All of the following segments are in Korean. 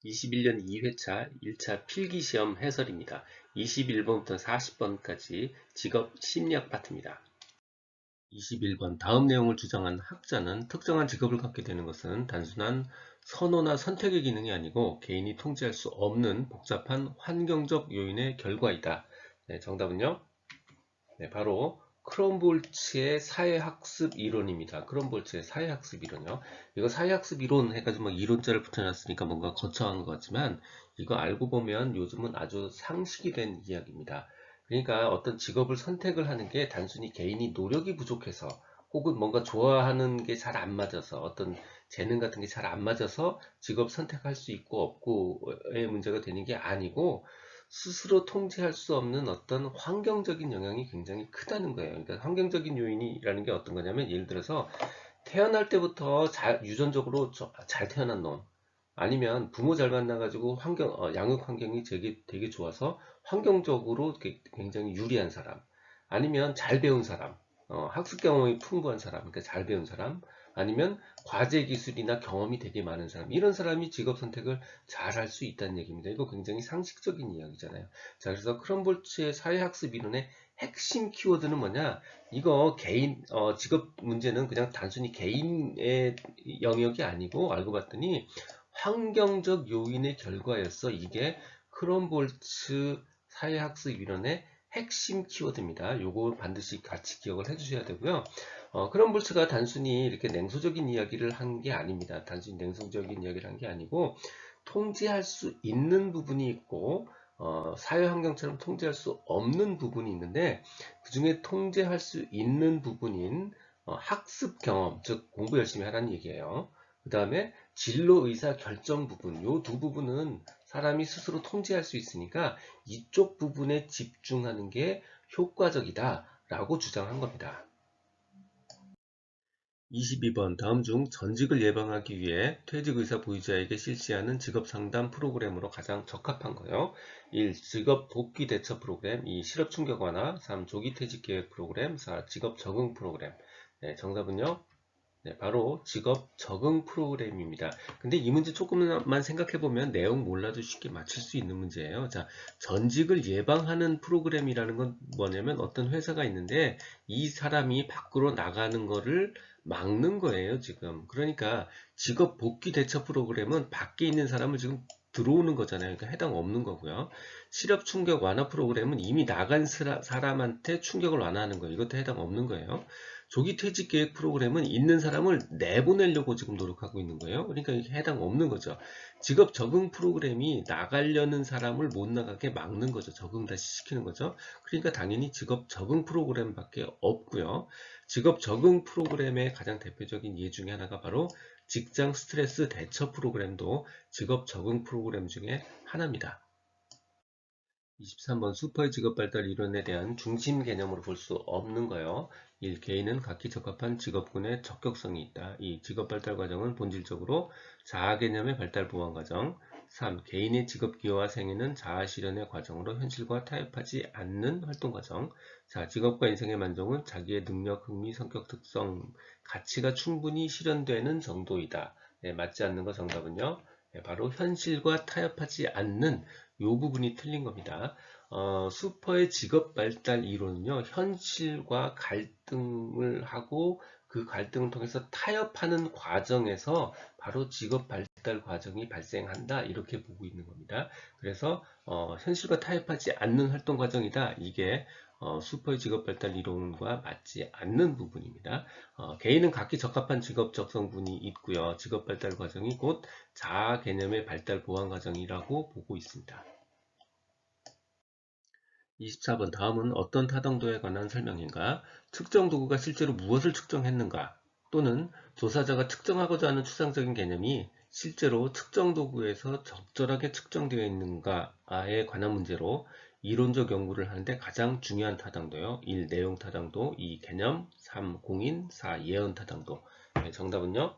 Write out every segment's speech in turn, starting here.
21년 2회차 1차 필기시험 해설입니다. 21번부터 40번까지 직업 심리학 파트입니다. 21번 다음 내용을 주장한 학자는 특정한 직업을 갖게 되는 것은 단순한 선호나 선택의 기능이 아니고 개인이 통제할 수 없는 복잡한 환경적 요인의 결과이다. 네, 정답은요? 네, 바로 크롬볼츠의 사회학습 이론입니다. 크롬볼츠의 사회학습 이론이요. 이거 사회학습 이론 해가지고 막 이론자를 붙여놨으니까 뭔가 거창한 것 같지만 이거 알고 보면 요즘은 아주 상식이 된 이야기입니다. 그러니까 어떤 직업을 선택을 하는 게 단순히 개인이 노력이 부족해서 혹은 뭔가 좋아하는 게 잘 안 맞아서 어떤 재능 같은 게 잘 안 맞아서 직업 선택할 수 있고 없고의 문제가 되는 게 아니고 스스로 통제할 수 없는 어떤 환경적인 영향이 굉장히 크다는 거예요. 그러니까 환경적인 요인이라는 게 어떤 거냐면 예를 들어서 태어날 때부터 유전적으로 잘 태어난 놈 아니면 부모 잘 만나가지고 양육 환경이 되게 좋아서 환경적으로 굉장히 유리한 사람 아니면 잘 배운 사람 학습 경험이 풍부한 사람 그러니까 잘 배운 사람 아니면 과제 기술이나 경험이 되게 많은 사람 이런 사람이 직업 선택을 잘 할 수 있다는 얘기입니다. 이거 굉장히 상식적인 이야기잖아요. 자, 그래서 크럼볼츠의 사회학습 이론의 핵심 키워드는 뭐냐? 이거 직업 문제는 그냥 단순히 개인의 영역이 아니고 알고 봤더니 환경적 요인의 결과였어. 이게 크럼볼츠 사회학습 이론의 핵심 키워드입니다. 요거 반드시 같이 기억을 해주셔야 되고요. 크럼볼츠가 단순히 이렇게 냉소적인 이야기를 한 게 아닙니다. 단순히 냉소적인 이야기를 한 게 아니고 통제할 수 있는 부분이 있고 사회 환경처럼 통제할 수 없는 부분이 있는데 그 중에 통제할 수 있는 부분인 학습 경험, 즉 공부 열심히 하라는 얘기예요. 그 다음에 진로 의사 결정 부분, 요 두 부분은 사람이 스스로 통제할 수 있으니까 이쪽 부분에 집중하는 게 효과적이다라고 주장한 겁니다. 22번 다음 중 전직을 예방하기 위해 퇴직의사 보유자에게 실시하는 직업상담 프로그램으로 가장 적합한 거요. 1. 직업 복귀 대처 프로그램 2. 실업 충격 완화 3. 조기 퇴직 계획 프로그램 4. 직업 적응 프로그램 네, 정답은요. 네, 바로 직업 적응 프로그램입니다. 근데 이 문제 조금만 생각해보면 내용 몰라도 쉽게 맞출 수 있는 문제예요. 자, 전직을 예방하는 프로그램이라는 건 뭐냐면 어떤 회사가 있는데 이 사람이 밖으로 나가는 거를 막는 거예요, 지금. 그러니까 직업 복귀 대처 프로그램은 밖에 있는 사람을 지금 들어오는 거잖아요. 그러니까 해당 없는 거고요. 실업 충격 완화 프로그램은 이미 나간 사람한테 충격을 완화하는 거예요. 이것도 해당 없는 거예요. 조기 퇴직 계획 프로그램은 있는 사람을 내보내려고 지금 노력하고 있는 거예요. 그러니까 이게 해당 없는 거죠. 직업 적응 프로그램이 나가려는 사람을 못 나가게 막는 거죠. 적응 다시 시키는 거죠. 그러니까 당연히 직업 적응 프로그램밖에 없고요. 직업 적응 프로그램의 가장 대표적인 예 중에 하나가 바로 직장 스트레스 대처 프로그램도 직업 적응 프로그램 중에 하나입니다. 23번 슈퍼의 직업 발달 이론에 대한 중심 개념으로 볼 수 없는 거요. 1. 개인은 각기 적합한 직업군의 적격성이 있다. 2. 직업 발달 과정은 본질적으로 자아 개념의 발달 보완 과정. 3. 개인의 직업 기여와 생애는 자아 실현의 과정으로 현실과 타협하지 않는 활동 과정. 4. 직업과 인생의 만족은 자기의 능력, 흥미, 성격 특성, 가치가 충분히 실현되는 정도이다. 네, 맞지 않는 거 정답은요. 네, 바로 현실과 타협하지 않는 이 부분이 틀린 겁니다. 슈퍼의 직업 발달 이론은요, 현실과 갈등을 하고 그 갈등을 통해서 타협하는 과정에서 바로 직업 발달 과정이 발생한다. 이렇게 보고 있는 겁니다. 그래서 현실과 타협하지 않는 활동 과정이다. 이게 슈퍼의 직업 발달 이론과 맞지 않는 부분입니다. 개인은 각기 적합한 직업 적성군이 있고요. 직업 발달 과정이 곧 자아 개념의 발달 보완 과정이라고 보고 있습니다. 24번 다음은 어떤 타당도에 관한 설명인가? 측정 도구가 실제로 무엇을 측정했는가? 또는 조사자가 측정하고자 하는 추상적인 개념이 실제로 측정 도구에서 적절하게 측정되어 있는가에 관한 문제로 이론적 연구를 하는데 가장 중요한 타당도요. 1. 내용 타당도 2. 개념 3. 공인 4. 예언 타당도 네, 정답은요.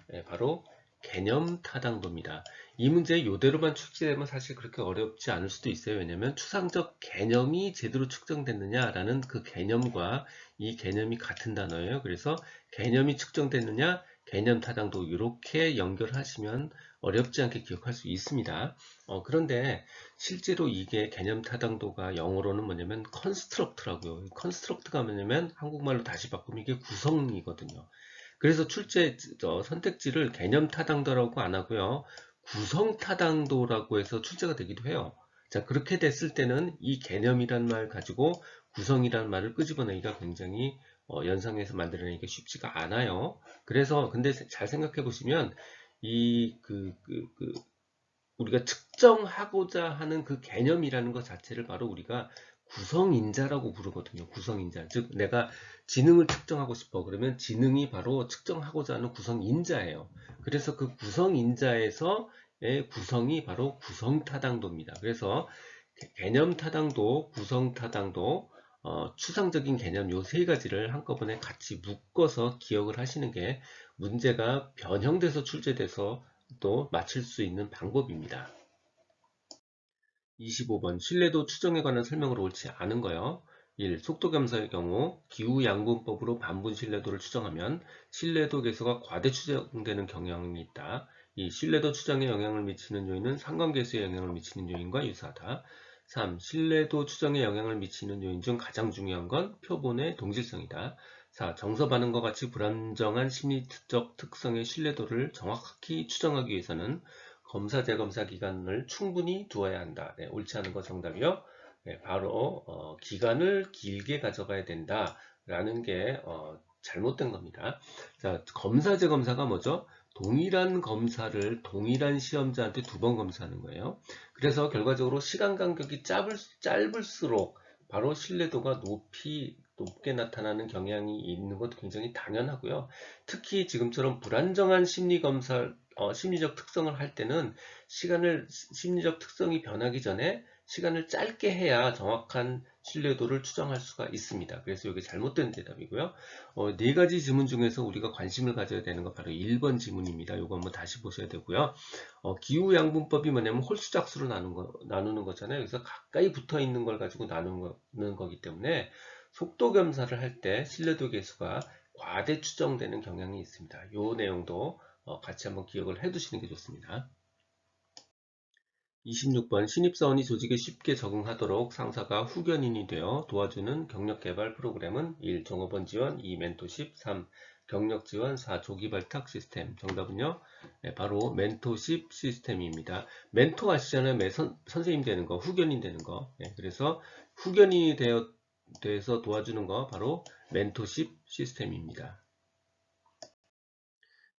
네, 바로 개념 타당도입니다. 이 문제 이대로만 출제되면 사실 그렇게 어렵지 않을 수도 있어요. 왜냐하면 추상적 개념이 제대로 측정됐느냐라는 그 개념과 이 개념이 같은 단어예요. 그래서 개념이 측정됐느냐, 개념 타당도 이렇게 연결하시면 어렵지 않게 기억할 수 있습니다. 그런데 실제로 이게 개념 타당도가 영어로는 뭐냐면 construct라고요. construct가 뭐냐면 한국말로 다시 바꾸면 이게 구성이거든요. 그래서 출제 선택지를 개념 타당도라고 안 하고요. 구성 타당도라고 해서 출제가 되기도 해요. 자, 그렇게 됐을 때는 이 개념이란 말 가지고 구성이란 말을 끄집어내기가 굉장히 연상해서 만들어내기가 쉽지가 않아요. 그래서 근데 잘 생각해 보시면 이 우리가 측정하고자 하는 그 개념이라는 것 자체를 바로 우리가 구성인자라고 부르거든요. 구성인자. 즉, 내가 지능을 측정하고 싶어. 그러면 지능이 바로 측정하고자 하는 구성인자예요. 그래서 그 구성인자에서의 구성이 바로 구성타당도입니다. 그래서 개념 타당도, 구성 타당도, 추상적인 개념 요 세 가지를 한꺼번에 같이 묶어서 기억을 하시는 게 문제가 변형돼서 출제돼서 또 맞출 수 있는 방법입니다. 25번 신뢰도 추정에 관한 설명으로 옳지 않은 거요. 1. 속도감사의 경우 기후양분법으로 반분 신뢰도를 추정하면 신뢰도 계수가 과대 추정되는 경향이 있다. 2. 신뢰도 추정에 영향을 미치는 요인은 상관계수에 영향을 미치는 요인과 유사하다. 3. 신뢰도 추정에 영향을 미치는 요인 중 가장 중요한 건 표본의 동질성이다. 4. 정서 반응과 같이 불안정한 심리적 특성의 신뢰도를 정확히 추정하기 위해서는 검사 재검사 기간을 충분히 두어야 한다. 네, 옳지 않은 거 정답이요. 네, 바로 기간을 길게 가져가야 된다라는 게 잘못된 겁니다. 자, 검사 재검사가 뭐죠? 동일한 검사를 동일한 시험자한테 2번 검사하는 거예요. 그래서 결과적으로 시간 간격이 짧을수록 바로 신뢰도가 높게 나타나는 경향이 있는 것도 굉장히 당연하고요. 특히 지금처럼 불안정한 심리적 특성을 할 때는 심리적 특성이 변하기 전에 시간을 짧게 해야 정확한 신뢰도를 추정할 수가 있습니다. 그래서 이게 잘못된 대답이고요. 네 가지 지문 중에서 우리가 관심을 가져야 되는 건 바로 1번 지문입니다. 이거 한번 다시 보셔야 되고요. 기후양분법이 뭐냐면 홀수작수로 나누는 거잖아요. 그래서 가까이 붙어 있는 걸 가지고 나누는 거기 때문에 속도 검사를 할 때 신뢰도 계수가 과대 추정되는 경향이 있습니다. 이 내용도 같이 한번 기억을 해 두시는 게 좋습니다. 26번 신입사원이 조직에 쉽게 적응하도록 상사가 후견인이 되어 도와주는 경력개발 프로그램은 1. 종업원 지원, 2. 멘토십, 3. 경력 지원, 4. 조기 발탁 시스템. 정답은요. 네, 바로 멘토십 시스템입니다. 멘토 아시잖아요. 선생님 되는 거, 후견인 되는 거. 네, 그래서 후견인이 돼서 도와주는 거 바로 멘토십 시스템입니다.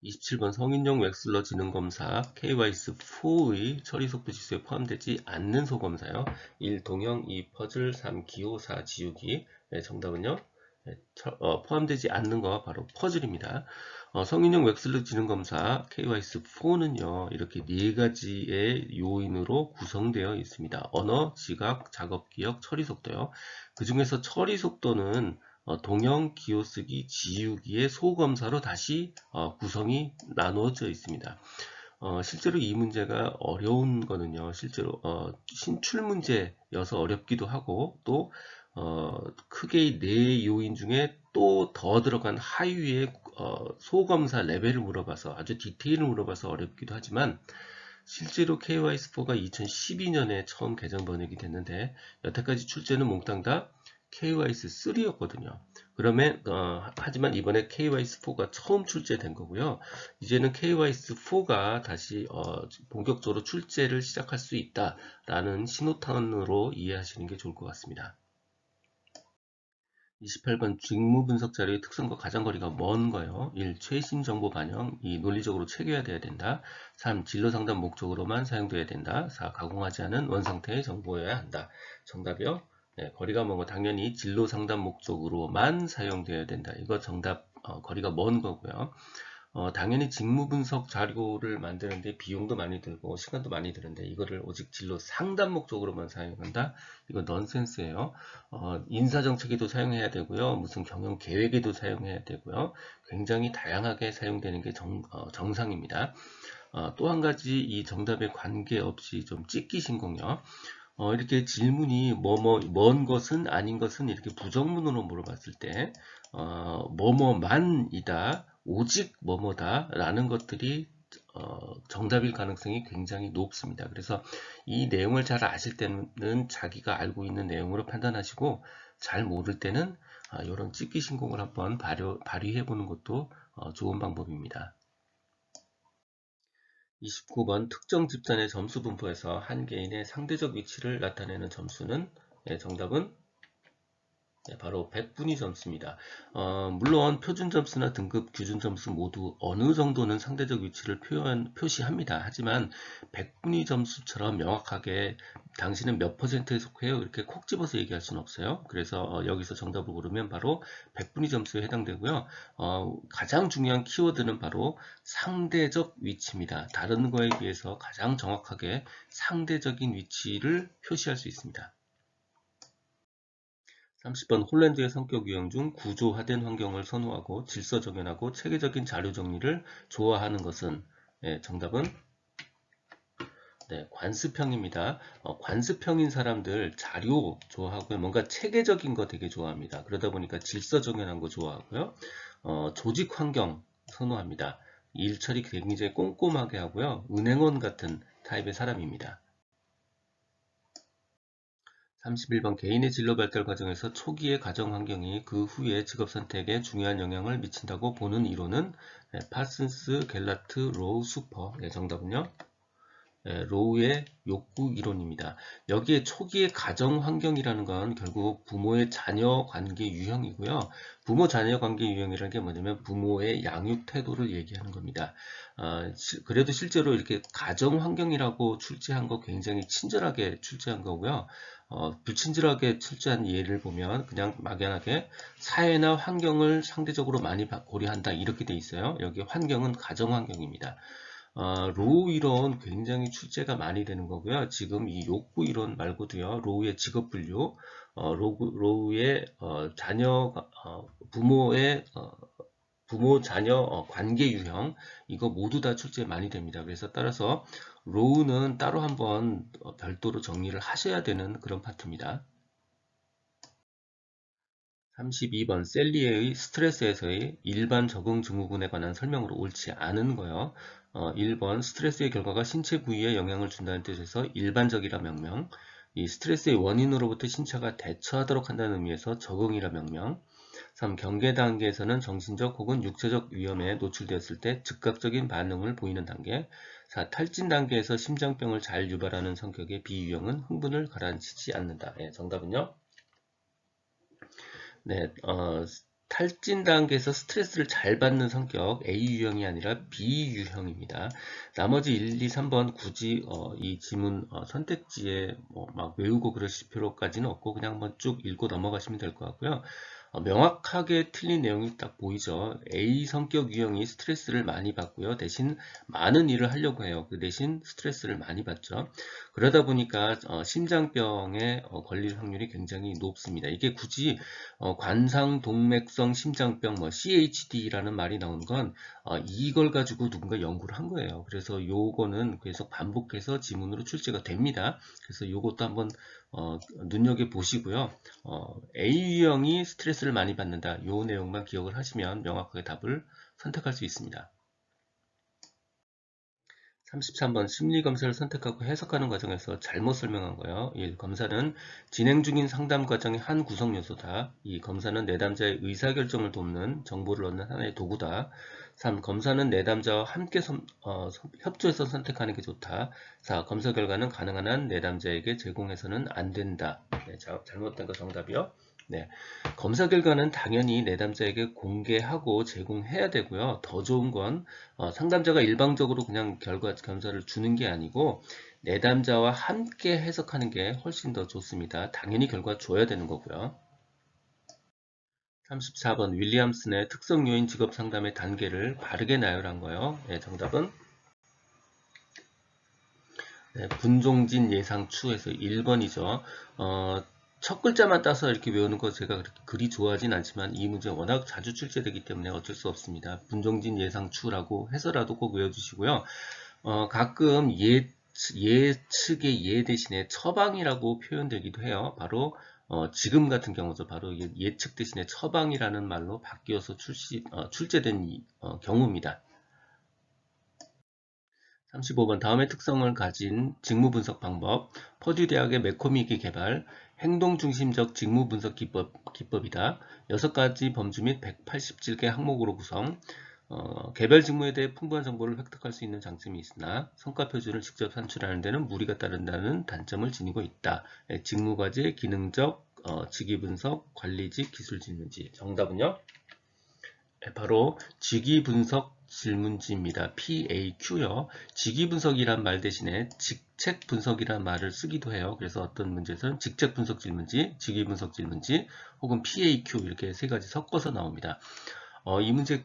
27번 성인용 웩슬러 지능검사 KYS4의 처리속도 지수에 포함되지 않는 소검사요. 1. 동형, 2. 퍼즐, 3. 기호, 4. 지우기. 네, 정답은요. 네, 포함되지 않는 거 바로 퍼즐입니다. 성인용 웩슬러 지능검사 KYS4는요. 이렇게 네 가지의 요인으로 구성되어 있습니다. 언어, 지각, 작업기억, 처리속도요. 그 중에서 처리속도는 동형, 기호쓰기, 지우기의 소검사로 다시 구성이 나누어져 있습니다. 실제로 이 문제가 어려운 거는요. 실제로 신출 문제여서 어렵기도 하고 또 크게 네 요인 중에 또 더 들어간 하위의 소검사 레벨을 물어봐서 아주 디테일을 물어봐서 어렵기도 하지만 실제로 KYS4가 2012년에 처음 개정 번역이 됐는데 여태까지 출제는 몽땅 다 KYS3였거든요. 그러면 하지만 이번에 KYS4가 처음 출제된 거고요. 이제는 KYS4가 다시 본격적으로 출제를 시작할 수 있다라는 신호탄으로 이해하시는 게 좋을 것 같습니다. 28번 직무 분석 자료의 특성과 가장 거리가 먼 거요. 1. 최신 정보 반영. 2. 논리적으로 체계화되어야 된다. 3. 진로 상담 목적으로만 사용되어야 된다. 4. 가공하지 않은 원상태의 정보여야 한다. 정답이요. 네, 거리가 먼 거 당연히 진로 상담 목적으로만 사용되어야 된다. 이거 정답 거리가 먼 거고요. 당연히 직무 분석 자료를 만드는데 비용도 많이 들고 시간도 많이 드는데 이거를 오직 진로 상담 목적으로만 사용한다? 이거 넌센스예요. 인사정책에도 사용해야 되고요. 무슨 경영 계획에도 사용해야 되고요. 굉장히 다양하게 사용되는 게 정상입니다. 또 한 가지 이 정답에 관계없이 좀 찍기신공요. 이렇게 질문이 먼 것은 아닌 것은 이렇게 부정문으로 물어봤을 때 뭐뭐만이다 오직 뭐뭐다 라는 것들이 정답일 가능성이 굉장히 높습니다. 그래서 이 내용을 잘 아실 때는 자기가 알고 있는 내용으로 판단하시고 잘 모를 때는 이런 찍기 신공을 한번 발휘해 보는 것도 좋은 방법입니다. 29번 특정 집단의 점수 분포에서 한 개인의 상대적 위치를 나타내는 점수는 정답은 바로 백분위 점수입니다. 물론 표준 점수나 등급 기준 점수 모두 어느 정도는 상대적 위치를 표시합니다. 하지만 백분위 점수처럼 명확하게 당신은 몇 %에 속해요 이렇게 콕 집어서 얘기할 수는 없어요. 그래서 여기서 정답을 고르면 바로 백분위 점수에 해당되고요. 가장 중요한 키워드는 바로 상대적 위치입니다. 다른 거에 비해서 가장 정확하게 상대적인 위치를 표시할 수 있습니다. 30번 홀랜드의 성격 유형 중 구조화된 환경을 선호하고 질서 정연하고 체계적인 자료 정리를 좋아하는 것은 정답은 관습형입니다. 관습형인 사람들 자료 좋아하고요. 뭔가 체계적인 거 되게 좋아합니다. 그러다 보니까 질서 정연한 거 좋아하고요. 조직 환경 선호합니다. 일 처리 굉장히 꼼꼼하게 하고요. 은행원 같은 타입의 사람입니다. 31번 개인의 진로 발달 과정에서 초기의 가정 환경이 그 후의 직업 선택에 중요한 영향을 미친다고 보는 이론은 파슨스, 갤라트, 로우, 수퍼. 정답은요. 로우의 욕구 이론입니다. 여기에 초기의 가정 환경이라는 건 결국 부모의 자녀 관계 유형이고요. 부모 자녀 관계 유형이라는 게 뭐냐면 부모의 양육 태도를 얘기하는 겁니다. 그래도 실제로 이렇게 가정 환경이라고 출제한 거 굉장히 친절하게 출제한 거고요. 불친절하게 출제한 예를 보면 그냥 막연하게 사회나 환경을 상대적으로 많이 고려한다 이렇게 돼 있어요. 여기 환경은 가정 환경입니다. 로우 이론 굉장히 출제가 많이 되는 거고요. 지금 이 욕구 이론 말고도요. 로우의 직업 분류, 로우의 자녀, 부모의 부모 자녀 관계 유형 이거 모두 다 출제 많이 됩니다. 그래서 따라서 로우는 따로 한번 별도로 정리를 하셔야 되는 그런 파트입니다. 32번 셀리에의 스트레스에서의 일반 적응 증후군에 관한 설명으로 옳지 않은 거요. 1번 스트레스의 결과가 신체 부위에 영향을 준다는 뜻에서 일반적이라 명명. 이 스트레스의 원인으로부터 신체가 대처하도록 한다는 의미에서 적응이라 명명. 3. 경계 단계에서는 정신적 혹은 육체적 위험에 노출되었을 때 즉각적인 반응을 보이는 단계. 4. 탈진 단계에서 심장병을 잘 유발하는 성격의 비유형은 흥분을 가라앉히지 않는다. 정답은요? 네, 탈진 단계에서 스트레스를 잘 받는 성격 A 유형이 아니라 B 유형입니다. 나머지 1, 2, 3번 굳이 이 지문 선택지에 막 외우고 그러실 필요까지는 없고 그냥 한번 쭉 읽고 넘어가시면 될 것 같고요. 명확하게 틀린 내용이 딱 보이죠. A 성격 유형이 스트레스를 많이 받고요. 대신 많은 일을 하려고 해요. 그 대신 스트레스를 많이 받죠. 그러다 보니까 심장병에 걸릴 확률이 굉장히 높습니다. 이게 굳이 관상동맥성 심장병 CHD라는 말이 나오는 건 이걸 가지고 누군가 연구를 한 거예요. 그래서 요거는 계속 반복해서 지문으로 출제가 됩니다. 그래서 요것도 한번 눈여겨 보시고요. A 유형이 스트레스를 많이 받는다. 요 내용만 기억을 하시면 명확하게 답을 선택할 수 있습니다. 33번 심리검사를 선택하고 해석하는 과정에서 잘못 설명한 거예요. 1. 검사는 진행 중인 상담 과정의 한 구성 요소다. 2. 검사는 내담자의 의사결정을 돕는 정보를 얻는 하나의 도구다. 3. 검사는 내담자와 함께 협조해서 선택하는 게 좋다. 4. 검사 결과는 가능한 한 내담자에게 제공해서는 안 된다. 네, 잘못된 거 정답이요. 네, 검사 결과는 당연히 내담자에게 공개하고 제공해야 되고요. 더 좋은 건 상담자가 일방적으로 그냥 검사를 주는 게 아니고 내담자와 함께 해석하는 게 훨씬 더 좋습니다. 당연히 결과 줘야 되는 거고요. 34번 윌리엄슨의 특성 요인 직업 상담의 단계를 바르게 나열한 거예요. 네, 정답은 분종진 예상추에서 1번이죠. 첫 글자만 따서 이렇게 외우는 거 제가 그리 좋아하진 않지만 이 문제 워낙 자주 출제되기 때문에 어쩔 수 없습니다. 분종진 예상추라고 해서라도 꼭 외워주시고요. 가끔 예측의 예 대신에 처방이라고 표현되기도 해요. 바로 지금 같은 경우도 바로 예측 대신에 처방이라는 말로 바뀌어서 출제된 경우입니다. 35번 다음의 특성을 가진 직무 분석 방법. 퍼듀 대학의 매코미기 개발, 행동 중심적 직무 분석 기법이다. 6가지 범주 및 187개 항목으로 구성. 개별 직무에 대해 풍부한 정보를 획득할 수 있는 장점이 있으나 성과 표준을 직접 산출하는 데는 무리가 따른다는 단점을 지니고 있다. 직무과제, 기능적, 직위 분석, 관리직, 기술 질문지. 정답은요? 바로 직위 분석 질문지입니다. PAQ요. 직위 분석이란 말 대신에 직책 분석이란 말을 쓰기도 해요. 그래서 어떤 문제에서는 직책 분석 질문지, 직위 분석 질문지, 혹은 PAQ 이렇게 세 가지 섞어서 나옵니다. 이 문제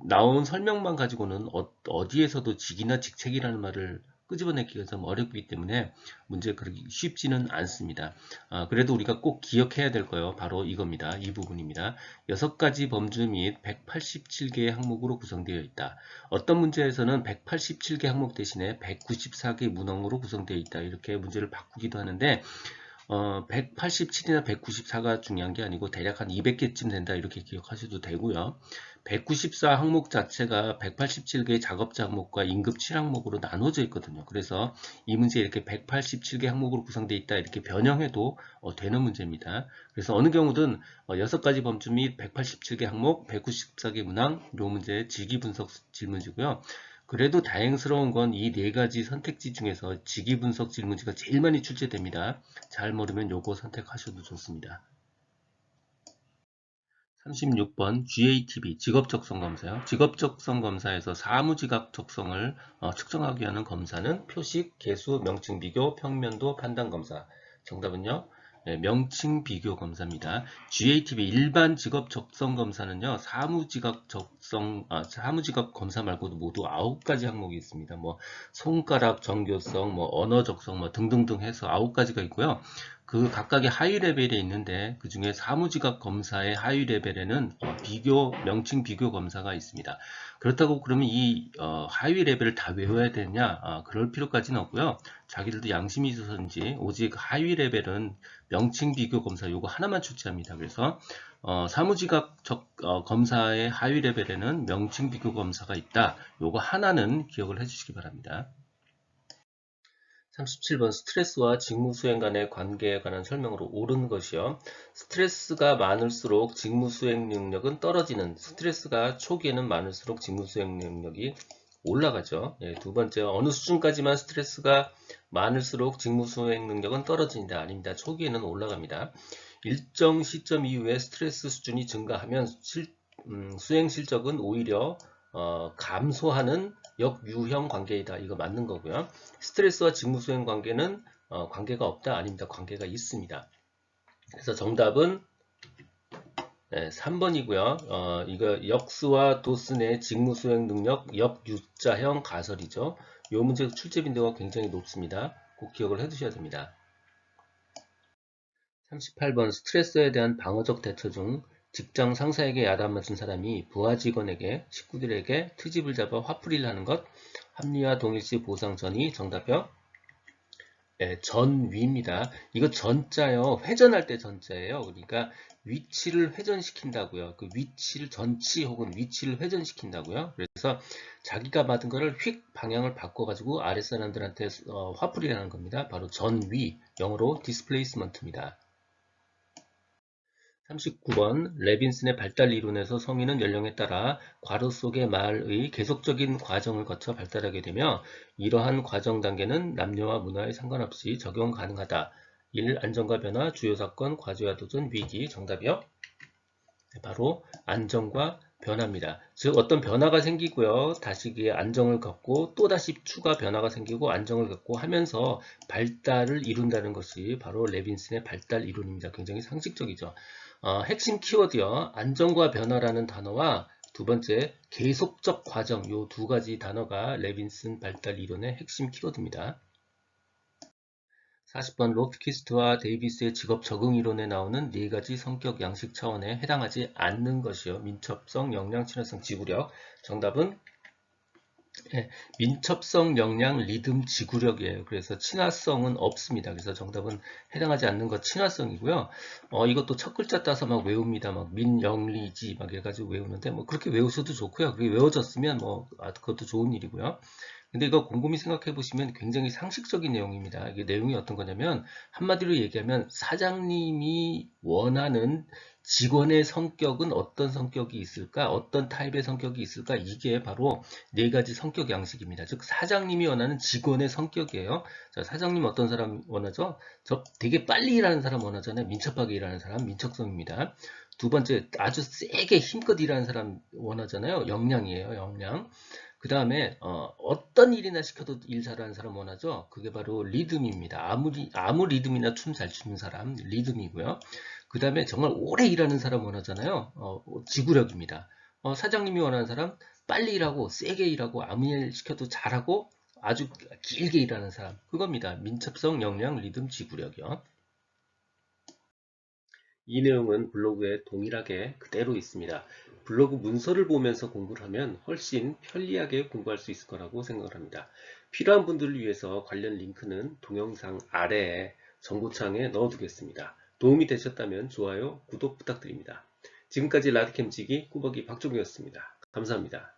나온 설명만 가지고는 어디에서도 직이나 직책이라는 말을 끄집어내기가 좀 어렵기 때문에 문제 그렇게 쉽지는 않습니다. 그래도 우리가 꼭 기억해야 될 거예요. 바로 이겁니다. 이 부분입니다. 6가지 범주 및 187개의 항목으로 구성되어 있다. 어떤 문제에서는 187개 항목 대신에 194개 문항으로 구성되어 있다. 이렇게 문제를 바꾸기도 하는데 187이나 194가 중요한 게 아니고 대략 한 200개쯤 된다 이렇게 기억하셔도 되고요. 194 항목 자체가 187개의 작업자 항목과 임급 7항목으로 나눠져 있거든요. 그래서 이 문제 이렇게 187개 항목으로 구성되어 있다 이렇게 변형해도 되는 문제입니다. 그래서 어느 경우든 6가지 범주 및 187개 항목, 194개 문항 이 문제 직위 분석 질문지고요. 그래도 다행스러운 건 이 4가지 선택지 중에서 직위 분석 질문지가 제일 많이 출제됩니다. 잘 모르면 요거 선택하셔도 좋습니다. 36번 GATB 직업적성 검사요. 직업적성 검사에서 사무직업 적성을 측정하기 위한 검사는 표식, 개수, 명칭 비교, 평면도 판단 검사. 정답은요? 네, 명칭 비교 검사입니다. GATB 일반 직업 적성 검사는요, 사무직업 검사 말고도 모두 9가지 항목이 있습니다. 뭐 손가락 정교성, 뭐 언어 적성, 뭐 등등등 해서 9가지가 있고요. 그 각각의 하위 레벨에 있는데 그 중에 사무직업 검사의 하위 레벨에는 명칭 비교 검사가 있습니다. 그렇다고 그러면 이 하위 레벨을 다 외워야 되냐? 그럴 필요까지는 없고요. 자기들도 양심이 있어서인지 오직 하위 레벨은 명칭 비교 검사 요거 하나만 출제합니다. 그래서 사무직업 검사의 하위 레벨에는 명칭 비교 검사가 있다. 요거 하나는 기억을 해주시기 바랍니다. 37번 스트레스와 직무 수행 간의 관계에 관한 설명으로 옳은 것이요. 스트레스가 많을수록 직무 수행 능력은 떨어지는, 스트레스가 초기에는 많을수록 직무 수행 능력이 올라가죠. 두 번째, 어느 수준까지만 스트레스가 많을수록 직무 수행 능력은 떨어진다. 아닙니다. 초기에는 올라갑니다. 일정 시점 이후에 스트레스 수준이 증가하면 수행 실적은 오히려 감소하는 역유형 관계이다. 이거 맞는 거고요. 스트레스와 직무 수행 관계는 관계가 없다. 아닙니다. 관계가 있습니다. 그래서 정답은 3번이고요. 이거 역수와 도슨의 직무 수행 능력 역유자형 가설이죠. 이 문제 출제 빈도가 굉장히 높습니다. 꼭 기억을 해두셔야 됩니다. 38번 스트레스에 대한 방어적 대처 중 직장 상사에게 야단맞은 사람이 부하 직원에게 식구들에게 트집을 잡아 화풀이를 하는 것 합리화 동일시 보상 전이 정답이요. 전위입니다. 이거 전자요. 회전할 때 전자예요. 그러니까 위치를 회전시킨다고요. 그 위치를 전치 혹은 위치를 회전시킨다고요. 그래서 자기가 받은 거를 휙 방향을 바꿔가지고 아랫사람들한테 화풀이를 하는 겁니다. 바로 전위, 영어로 displacement입니다. 39번 레빈슨의 발달 이론에서 성인은 연령에 따라 괄호 속의 말의 계속적인 과정을 거쳐 발달하게 되며 이러한 과정 단계는 남녀와 문화에 상관없이 적용 가능하다. 1. 안정과 변화, 주요 사건, 과제와 도전, 위기. 정답이요. 바로 안정과 변화입니다. 즉 어떤 변화가 생기고요. 다시 그 안정을 겪고 또다시 추가 변화가 생기고 안정을 겪고 하면서 발달을 이룬다는 것이 바로 레빈슨의 발달 이론입니다. 굉장히 상식적이죠. 핵심 키워드요. 안정과 변화라는 단어와 두 번째 계속적 과정 요 두 가지 단어가 레빈슨 발달 이론의 핵심 키워드입니다. 40번 로프키스트와 데이비스의 직업 적응 이론에 나오는 네 가지 성격 양식 차원에 해당하지 않는 것이요. 민첩성, 역량, 친화성, 지구력. 정답은 민첩성, 역량, 리듬, 지구력이에요. 그래서 친화성은 없습니다. 그래서 정답은 해당하지 않는 것 친화성이고요. 이것도 첫 글자 따서 막 외웁니다. 막 민영리지 막 해가지고 외우는데 뭐 그렇게 외우셔도 좋고요. 그게 외워졌으면 뭐 그것도 좋은 일이고요. 근데 이거 곰곰이 생각해 보시면 굉장히 상식적인 내용입니다. 이게 내용이 어떤 거냐면 한마디로 얘기하면 사장님이 원하는 직원의 성격은 어떤 성격이 있을까? 어떤 타입의 성격이 있을까? 이게 바로 네 가지 성격 양식입니다. 즉 사장님이 원하는 직원의 성격이에요. 자, 사장님 어떤 사람 원하죠? 저 되게 빨리 일하는 사람 원하잖아요. 민첩하게 일하는 사람, 민첩성입니다. 두 번째, 아주 세게 힘껏 일하는 사람 원하잖아요. 역량이에요, 역량. 그 다음에 떤 일이나 시켜도 일 잘하는 사람 원하죠. 그게 바로 리듬입니다. 아무 리듬이나 춤 잘 추는 사람 리듬이고요. 그 다음에 정말 오래 일하는 사람 원하잖아요. 지구력입니다. 사장님이 원하는 사람 빨리 일하고 세게 일하고 아무 일 시켜도 잘하고 아주 길게 일하는 사람 그겁니다. 민첩성, 역량, 리듬, 지구력이요. 이 내용은 블로그에 동일하게 그대로 있습니다. 블로그 문서를 보면서 공부를 하면 훨씬 편리하게 공부할 수 있을 거라고 생각을 합니다. 필요한 분들을 위해서 관련 링크는 동영상 아래에 정보창에 넣어두겠습니다. 도움이 되셨다면 좋아요, 구독 부탁드립니다. 지금까지 라디캠지기 꾸벅이 박종우였습니다. 감사합니다.